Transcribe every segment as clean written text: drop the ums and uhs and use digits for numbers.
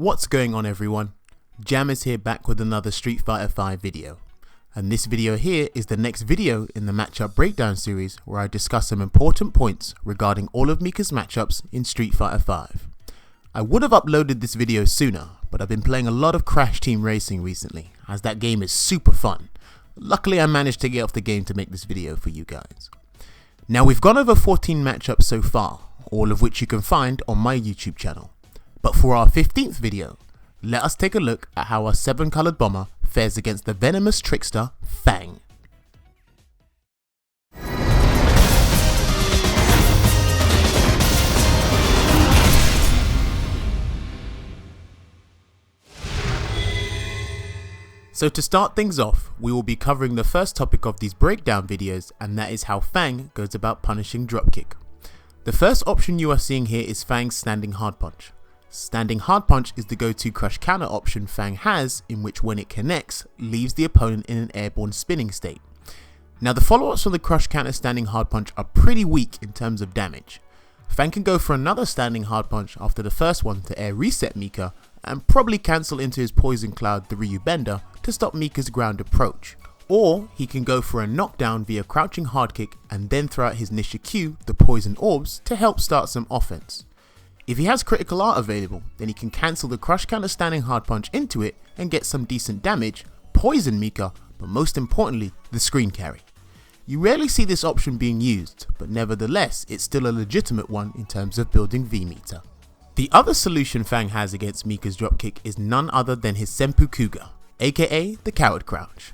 What's going on everyone? Jam is here back with another Street Fighter V video. And this video here is the next video in the matchup breakdown series where I discuss some important points regarding all of Mika's matchups in Street Fighter V. I would have uploaded this video sooner, but I've been playing a lot of Crash Team Racing recently, as that game is super fun. Luckily I managed to get off the game to make this video for you guys. Now we've gone over 14 matchups so far, all of which you can find on my YouTube channel. But for our 15th video, let us take a look at how our 7-colored bomber fares against the venomous trickster Fang. So to start things off, we will be covering the first topic of these breakdown videos, and that is how Fang goes about punishing Dropkick. The first option you are seeing here is Fang's standing hard punch. Standing hard punch is the go-to crush counter option Fang has, in which when it connects, leaves the opponent in an airborne spinning state. Now the follow-ups from the crush counter standing hard punch are pretty weak in terms of damage. Fang can go for another standing hard punch after the first one to air reset Mika, and probably cancel into his poison cloud the Ryu Bender to stop Mika's ground approach. Or he can go for a knockdown via crouching hard kick and then throw out his Nikyoushu, the poison orbs, to help start some offense. If he has critical art available, then he can cancel the crush counter standing hard punch into it and get some decent damage, poison Mika, but most importantly, the screen carry. You rarely see this option being used, but nevertheless it's still a legitimate one in terms of building V-meter. The other solution Fang has against Mika's dropkick is none other than his Senpu Kuga, aka the Coward Crouch.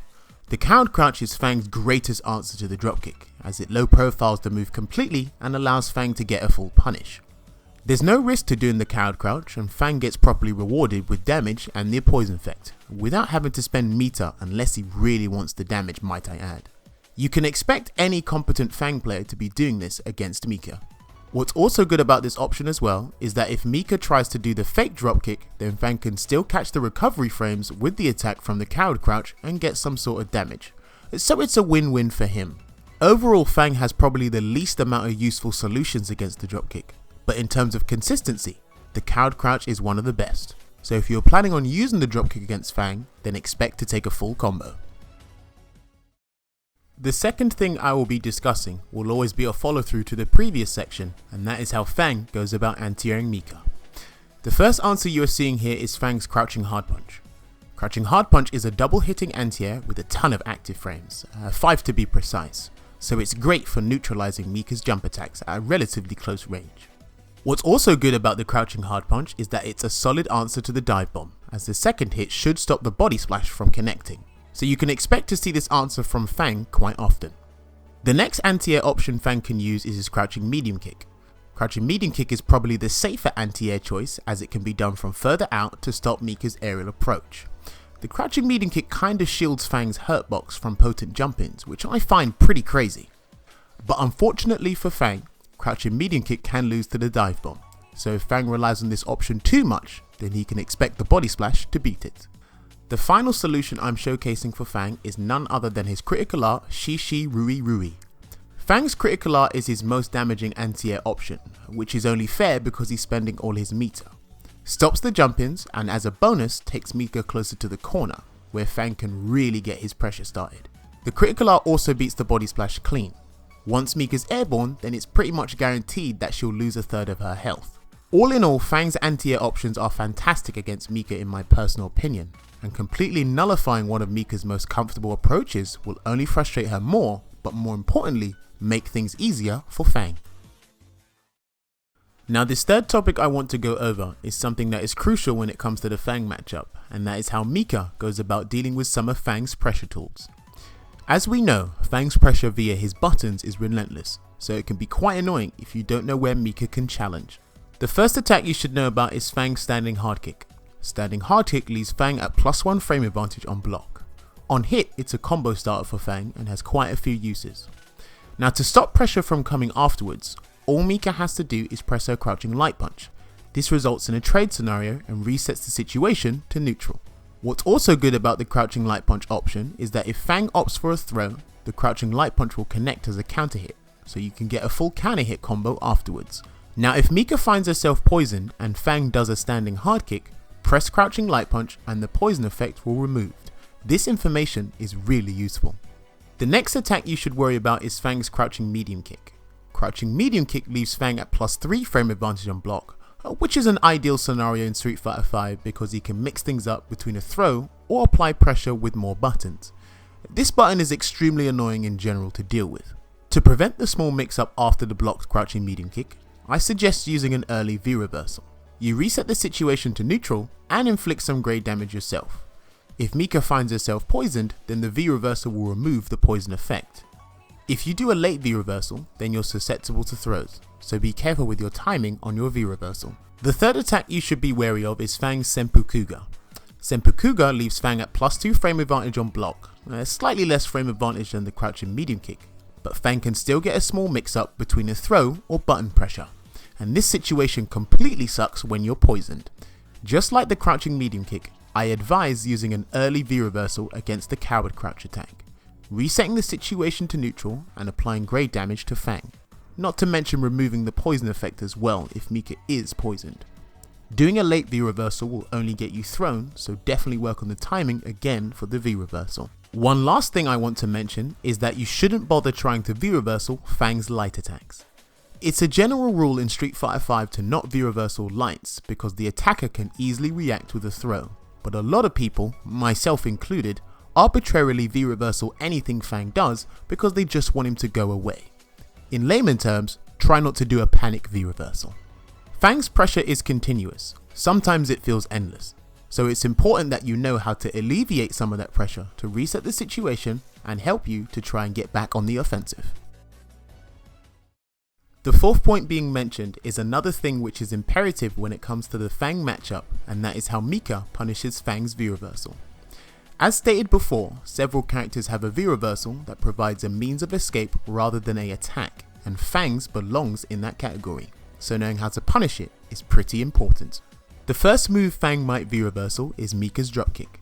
The Coward Crouch is Fang's greatest answer to the dropkick, as it low profiles the move completely and allows Fang to get a full punish. There's no risk to doing the Coward Crouch, and Fang gets properly rewarded with damage and the poison effect, without having to spend meter unless he really wants the damage, might I add. You can expect any competent Fang player to be doing this against Mika. What's also good about this option as well is that if Mika tries to do the fake dropkick, then Fang can still catch the recovery frames with the attack from the Coward Crouch and get some sort of damage. So it's a win-win for him. Overall, Fang has probably the least amount of useful solutions against the dropkick. But in terms of consistency, the Coward Crouch is one of the best. So if you're planning on using the dropkick against Fang, then expect to take a full combo. The second thing I will be discussing will always be a follow through to the previous section, and that is how Fang goes about anti-airing Mika. The first answer you are seeing here is Fang's crouching hard punch. Crouching hard punch is a double hitting anti-air with a ton of active frames, 5 to be precise, so it's great for neutralizing Mika's jump attacks at a relatively close range. What's also good about the crouching hard punch is that it's a solid answer to the dive bomb, as the second hit should stop the body splash from connecting. So you can expect to see this answer from Fang quite often. The next anti-air option Fang can use is his crouching medium kick. Crouching medium kick is probably the safer anti-air choice, as it can be done from further out to stop Mika's aerial approach. The crouching medium kick kinda shields Fang's hurt box from potent jump-ins, which I find pretty crazy. But unfortunately for Fang, crouching medium kick can lose to the dive bomb, so if Fang relies on this option too much, then he can expect the body splash to beat it. The final solution I'm showcasing for Fang is none other than his critical art Shishi Rui Rui. Fang's critical art is his most damaging anti-air option, which is only fair because he's spending all his meter. Stops the jump-ins, and as a bonus takes Mika closer to the corner, where Fang can really get his pressure started. The critical art also beats the body splash clean. Once Mika's airborne, then it's pretty much guaranteed that she'll lose a third of her health. All in all, Fang's anti-air options are fantastic against Mika in my personal opinion, and completely nullifying one of Mika's most comfortable approaches will only frustrate her more, but more importantly, make things easier for Fang. Now this third topic I want to go over is something that is crucial when it comes to the Fang matchup, and that is how Mika goes about dealing with some of Fang's pressure tools. As we know, Fang's pressure via his buttons is relentless, so it can be quite annoying if you don't know where Mika can challenge. The first attack you should know about is Fang's standing hard kick. Standing hard kick leaves Fang at +1 frame advantage on block. On hit, it's a combo starter for Fang and has quite a few uses. Now to stop pressure from coming afterwards, all Mika has to do is press her crouching light punch. This results in a trade scenario and resets the situation to neutral. What's also good about the crouching light punch option is that if Fang opts for a throw, the crouching light punch will connect as a counter hit, so you can get a full counter hit combo afterwards. Now if Mika finds herself poisoned and Fang does a standing hard kick, press crouching light punch and the poison effect will removed. This information is really useful. The next attack you should worry about is Fang's crouching medium kick. Crouching medium kick leaves Fang at +3 frame advantage on block, which is an ideal scenario in Street Fighter V because he can mix things up between a throw or apply pressure with more buttons. This button is extremely annoying in general to deal with. To prevent the small mix up after the blocked crouching medium kick, I suggest using an early V reversal. You reset the situation to neutral and inflict some grade damage yourself. If Mika finds herself poisoned, then the V reversal will remove the poison effect. If you do a late V reversal, then you're susceptible to throws, so be careful with your timing on your V reversal. The third attack you should be wary of is Fang's Senpu Kuga. Senpu Kuga leaves Fang at +2 frame advantage on block, slightly less frame advantage than the crouching medium kick, but Fang can still get a small mix up between a throw or button pressure, and this situation completely sucks when you're poisoned. Just like the crouching medium kick, I advise using an early V reversal against the coward crouch attack, resetting the situation to neutral and applying grade damage to Fang, not to mention removing the poison effect as well if Mika is poisoned. Doing a late V reversal will only get you thrown, so definitely work on the timing again for the V reversal. One last thing I want to mention is that you shouldn't bother trying to V reversal Fang's light attacks. It's a general rule in Street Fighter V to not V reversal lights because the attacker can easily react with a throw, but a lot of people, myself included, arbitrarily V reversal anything Fang does because they just want him to go away. In layman terms, try not to do a panic V reversal. Fang's pressure is continuous, sometimes it feels endless, so it's important that you know how to alleviate some of that pressure to reset the situation and help you to try and get back on the offensive. The fourth point being mentioned is another thing which is imperative when it comes to the Fang matchup, and that is how Mika punishes Fang's V reversal. As stated before, several characters have a V reversal that provides a means of escape rather than an attack, and Fang's belongs in that category, so knowing how to punish it is pretty important. The first move Fang might V reversal is Mika's Dropkick.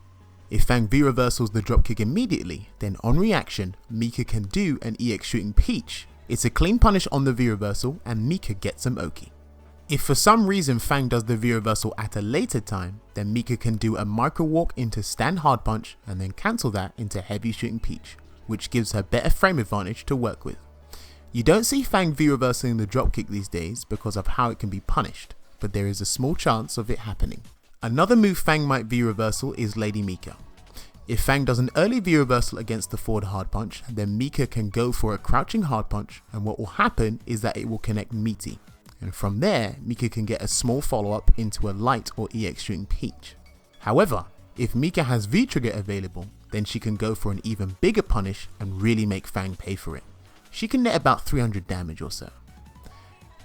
If Fang V reversals the Dropkick immediately, then on reaction, Mika can do an EX shooting Peach. It's a clean punish on the V reversal and Mika gets some Oki. If for some reason Fang does the V reversal at a later time, then Mika can do a micro walk into stand hard punch and then cancel that into heavy shooting Peach, which gives her better frame advantage to work with. You don't see Fang V reversing the dropkick these days because of how it can be punished, but there is a small chance of it happening. Another move Fang might V reversal is Lady Mika. If Fang does an early V reversal against the forward hard punch, then Mika can go for a crouching hard punch, and what will happen is that it will connect meaty, and from there Mika can get a small follow up into a light or EX shooting Peach. However, if Mika has V trigger available, then she can go for an even bigger punish and really make Fang pay for it. She can net about 300 damage or so.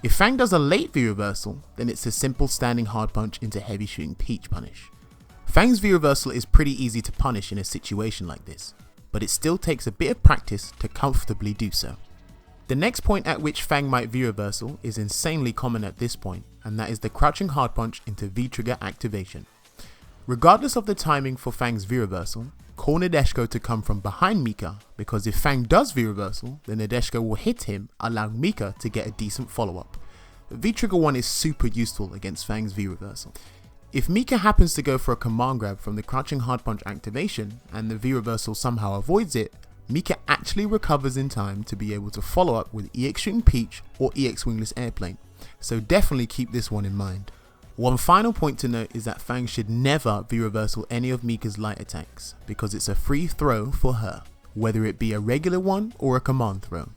If Fang does a late V reversal, then it's a simple standing hard punch into heavy shooting Peach punish. Fang's V reversal is pretty easy to punish in a situation like this, but it still takes a bit of practice to comfortably do so. The next point at which Fang might V reversal is insanely common at this point, and that is the crouching hard punch into V trigger activation. Regardless of the timing for Fang's V reversal, call Nadeshiko to come from behind Mika, because if Fang does V reversal, then Nadeshiko will hit him, allowing Mika to get a decent follow up. V trigger 1 is super useful against Fang's V reversal. If Mika happens to go for a command grab from the crouching hard punch activation and the V reversal somehow avoids it, Mika actually recovers in time to be able to follow up with EX shooting Peach or EX wingless airplane, so definitely keep this one in mind. One final point to note is that Fang should never V reversal any of Mika's light attacks, because it's a free throw for her, whether it be a regular one or a command throw.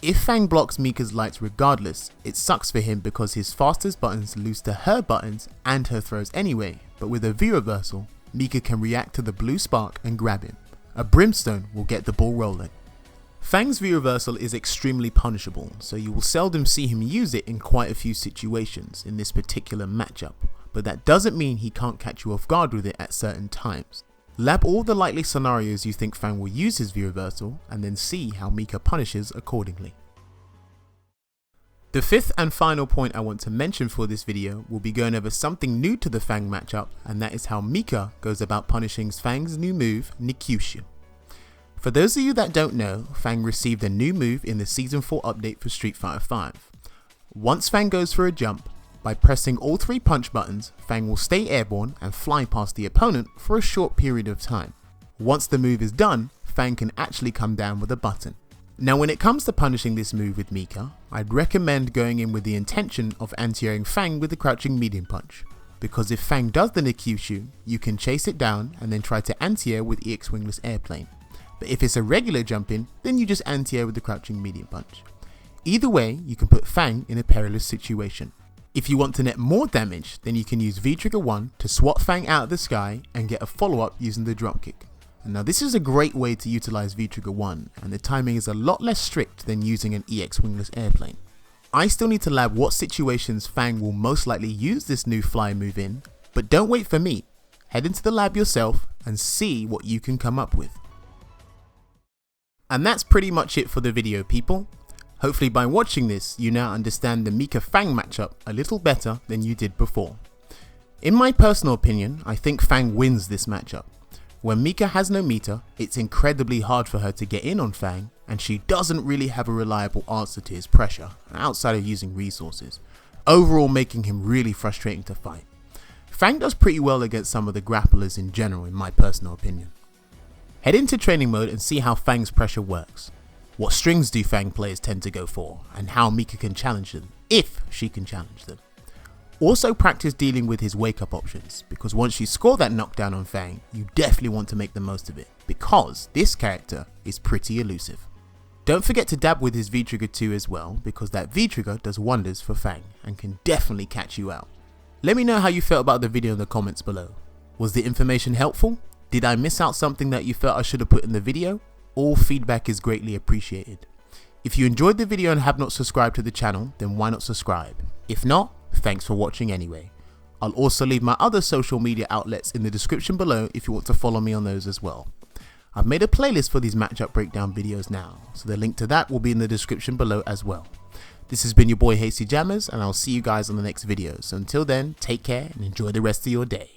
If Fang blocks Mika's lights regardless, it sucks for him because his fastest buttons lose to her buttons and her throws anyway, but with a V reversal, Mika can react to the blue spark and grab him. A brimstone will get the ball rolling. Fang's V reversal is extremely punishable, so you will seldom see him use it in quite a few situations in this particular matchup, but that doesn't mean he can't catch you off guard with it at certain times. Lab all the likely scenarios you think Fang will use his V reversal and then see how Mika punishes accordingly. The fifth and final point I want to mention for this video will be going over something new to the Fang matchup, and that is how Mika goes about punishing Fang's new move, Nikyoushu. For those of you that don't know, Fang received a new move in the Season 4 update for Street Fighter V. Once Fang goes for a jump, by pressing all 3 punch buttons, Fang will stay airborne and fly past the opponent for a short period of time. Once the move is done, Fang can actually come down with a button. Now when it comes to punishing this move with Mika, I'd recommend going in with the intention of anti-airing Fang with the crouching medium punch, because if Fang does the Nikyoushu, you can chase it down and then try to anti-air with EX wingless airplane. But if it's a regular jump in, then you just anti-air with the crouching medium punch. Either way, you can put Fang in a perilous situation. If you want to net more damage, then you can use V-Trigger 1 to swat Fang out of the sky and get a follow-up using the Dropkick. Now this is a great way to utilize V-Trigger 1, and the timing is a lot less strict than using an EX wingless airplane. I still need to lab what situations Fang will most likely use this new fly move in, but don't wait for me. Head into the lab yourself and see what you can come up with. And that's pretty much it for the video, people. Hopefully by watching this, you now understand the Mika Fang matchup a little better than you did before. In my personal opinion, I think Fang wins this matchup. When Mika has no meter, it's incredibly hard for her to get in on Fang, and she doesn't really have a reliable answer to his pressure, outside of using resources, overall making him really frustrating to fight. Fang does pretty well against some of the grapplers in general in my personal opinion. Head into training mode and see how Fang's pressure works. What strings do Fang players tend to go for, and how Mika can challenge them, if she can challenge them. Also practice dealing with his wake up options, because once you score that knockdown on Fang, you definitely want to make the most of it, because this character is pretty elusive. Don't forget to dab with his V-Trigger 2 as well, because that V-Trigger does wonders for Fang and can definitely catch you out. Let me know how you felt about the video in the comments below. Was the information helpful? Did I miss out something that you felt I should have put in the video? All feedback is greatly appreciated. If you enjoyed the video and have not subscribed to the channel, then why not subscribe? If not, thanks for watching anyway. I'll also leave my other social media outlets in the description below if you want to follow me on those as well. I've made a playlist for these matchup breakdown videos now, so the link to that will be in the description below as well. This has been your boy Hasty Jammers, and I'll see you guys on the next video. So until then, take care and enjoy the rest of your day.